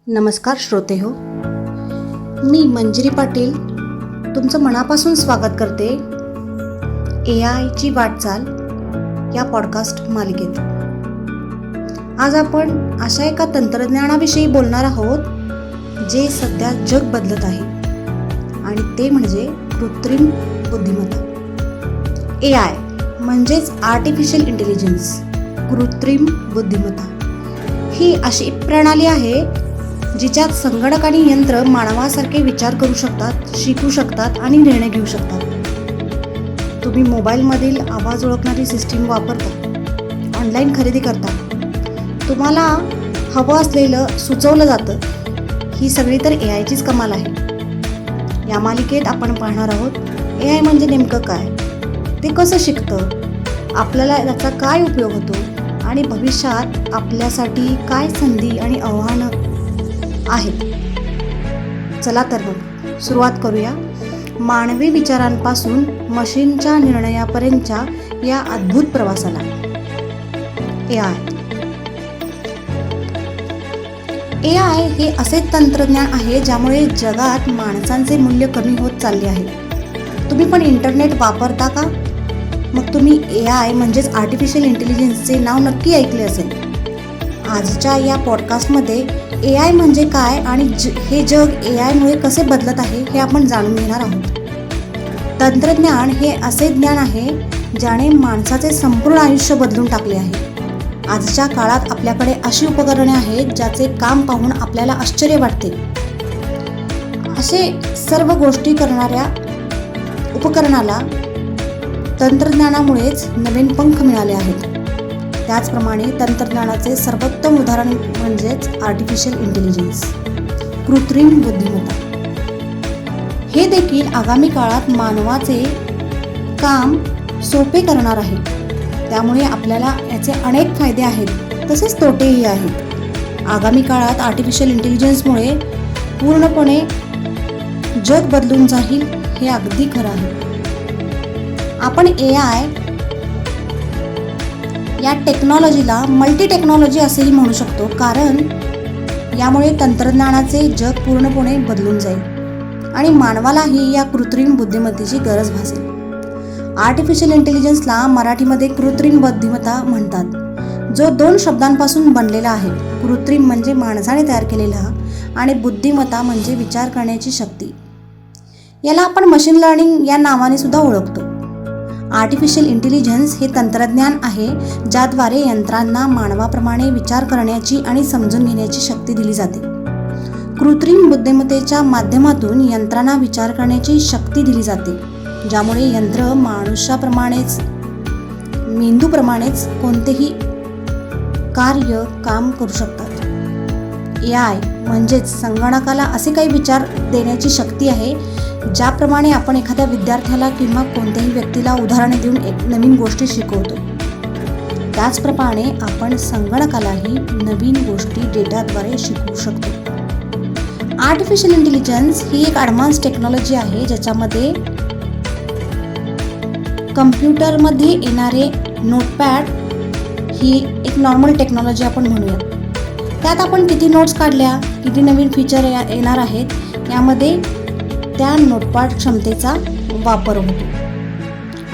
नमस्कार श्रोते हो, मी मंजिरी पाटील तुमचं मनापासून स्वागत करते AI ची वाटचाल या पॉडकास्ट मालिकेत. आज आपण अशा एका तंत्रज्ञानाविषयी बोलणार आहोत जे सध्या जग बदलत आहे आणि ते म्हणजे कृत्रिम बुद्धिमत्ता. AI म्हणजेच आर्टिफिशियल इंटेलिजन्स, कृत्रिम बुद्धिमत्ता ही अशी प्रणाली आहे जिच्यात संगणक आणि यंत्र मानवासारखे विचार करू शकतात, शिकू शकतात आणि निर्णय घेऊ शकतात. तुम्ही मोबाईलमधील आवाज ओळखणारी सिस्टीम वापरता, ऑनलाईन खरेदी करता, तुम्हाला हवं असलेलं सुचवलं जातं. ही सगळी तर AIचीच कमाल आहे. या मालिकेत आपण पाहणार आहोत AI म्हणजे नेमकं काय, ते कसं शिकतं, आपल्याला त्याचा काय उपयोग होतो आणि भविष्यात आपल्यासाठी काय संधी आणि आव्हानं आहेत. चला तर मग सुरुवात करूया मानवी विचारांपासून मशीनच्या निर्णयापर्यंतच्या या अद्भुत प्रवासाला. AI हे असे तंत्रज्ञान आहे ज्यामुळे जगात माणसांचे मूल्य कमी होत चालले आहे. तुम्ही पण इंटरनेट वापरता का? मग तुम्ही AI म्हणजेच आर्टिफिशियल इंटेलिजन्सचे नाव नक्की ऐकले असेल. आजच्या या पॉडकास्टमध्ये AI म्हणजे काय आणि हे जग AIमुळे कसे बदलत आहे हे आपण जाणून घेणार आहोत. तंत्रज्ञान हे असे ज्ञान आहे ज्याने माणसाचे संपूर्ण आयुष्य बदलून टाकले आहे. आजच्या काळात आपल्याकडे अशी उपकरणे आहेत ज्याचे काम पाहून आपल्याला आश्चर्य वाटते. असे सर्व गोष्टी करणाऱ्या उपकरणाला तंत्रज्ञानामुळेच नवीन पंख मिळाले आहेत. त्याचप्रमाणे तंत्रज्ञानाचे सर्वोत्तम उदाहरण म्हणजेच आर्टिफिशियल इंटेलिजन्स, कृत्रिम बुद्धिमत्ता. हे देखील आगामी काळात मानवाचे काम सोपे करणार आहे. त्यामुळे आपल्याला याचे अनेक फायदे आहेत, तसेच तोटेही आहेत. आगामी काळात आर्टिफिशियल इंटेलिजन्समुळे पूर्णपणे जग बदलून जाईल हे अगदी खरं आहे. आपण AI या टेक्नॉलॉजीला मल्टी टेक्नॉलॉजी असेही म्हणू शकतो, कारण यामुळे तंत्रज्ञानाचे जग पूर्णपणे बदलून जाईल आणि मानवालाही या कृत्रिम बुद्धिमत्तेची गरज भासेल. आर्टिफिशियल इंटेलिजन्सला मराठीमध्ये कृत्रिम बुद्धिमत्ता म्हणतात, जो 2 शब्दांपासून बनलेला आहे. कृत्रिम म्हणजे माणसाने तयार केलेला आणि बुद्धिमत्ता म्हणजे विचार करण्याची शक्ती. याला आपण मशीन लर्निंग या नावाने सुद्धा ओळखतो. आर्टिफिशियल इंटेलिजन्स हे तंत्रज्ञान आहे ज्याद्वारे यंत्रांना मानवाप्रमाणे विचार करण्याची आणि समजून घेण्याची शक्ती दिली जाते. कृत्रिम बुद्धिमत्तेच्या माध्यमातून यंत्रांना विचार करण्याची शक्ती दिली जाते, ज्यामुळे यंत्र मनुष्याप्रमाणेच, मेंदूप्रमाणेच कोणतेही काम करू शकतात. AI म्हणजेच संगणकाला असे काही विचार देण्याची शक्ती आहे ज्याप्रमाणे आपण एखाद्या विद्यार्थ्याला किंवा कोणत्याही व्यक्तीला उदाहरणे देऊन एक नवीन गोष्टी शिकवतो. त्याचप्रमाणे आपण संगणकालाही नवीन गोष्टी डेटाद्वारे शिकवू शकतो. आर्टिफिशियल इंटेलिजन्स ही एक ॲडव्हान्स टेक्नॉलॉजी आहे ज्याच्यामध्ये कम्प्युटरमध्ये येणारे नोटपॅड ही एक नॉर्मल टेक्नॉलॉजी आपण म्हणूयात. त्यात आपण किती नोट्स काढल्या, किती नवीन फीचर येणार आहेत, यामध्ये त्या नोटपॅड क्षमतेचा वापर होतो.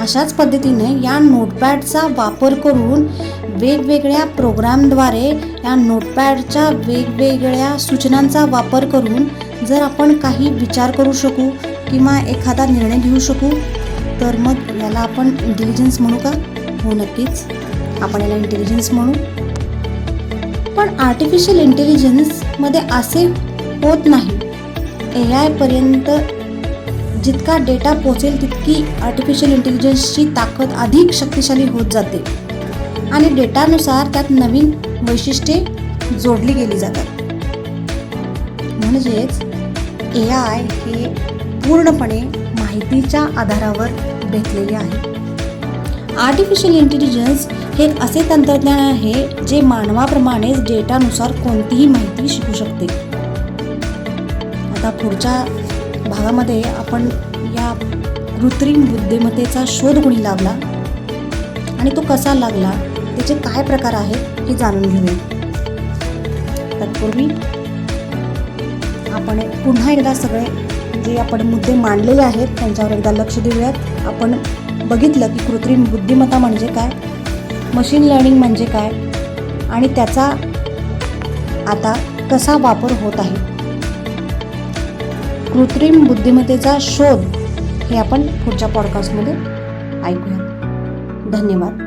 अशाच पद्धतीने या नोटपॅडचा वापर करून वेगवेगळ्या प्रोग्रामद्वारे या नोटपॅडच्या वेगवेगळ्या सूचनांचा वापर करून जर आपण काही विचार करू शकू किंवा एखादा निर्णय घेऊ शकू, तर मग याला आपण इंटेलिजन्स म्हणू का? हो, नक्कीच आपण याला इंटेलिजन्स म्हणू. पण आर्टिफिशियल इंटेलिजन्समध्ये असे होत नाही. AI पर्यंत जितका डेटा पोहोचेल तितकी आर्टिफिशियल इंटेलिजन्सची ताकद अधिक शक्तिशाली होत जाते आणि डेटानुसार त्यात नवीन वैशिष्ट्ये जोडली गेली जातात. म्हणजेच AI हे पूर्णपणे माहितीच्या आधारावर बेतलेले आहे. आर्टिफिशियल इंटेलिजन्स हे असे तंत्रज्ञान आहे जे मानवाप्रमाणेच डेटानुसार कोणतीही माहिती शिकू शकते. आता पुढच्या भागामध्ये आपण या कृत्रिम बुद्धिमत्तेचा शोध कोणी लावला आणि तो कसा लागला, त्याचे काय प्रकार आहेत हे जाणून घेऊया. तत्पूर्वी आणि पुन्हा एकदा सगळे जे आपण मुद्दे मांडलेले आहेत त्यांच्यावर एकदा लक्ष देऊयात. आपण बघितलं की कृत्रिम बुद्धिमत्ता म्हणजे काय, मशीन लर्निंग म्हणजे काय आणि त्याचा आता कसा वापर होत आहे. कृत्रिम बुद्धिमत्तेचा शोध हे आपण पुढच्या पॉडकास्टमध्ये ऐकूया. धन्यवाद.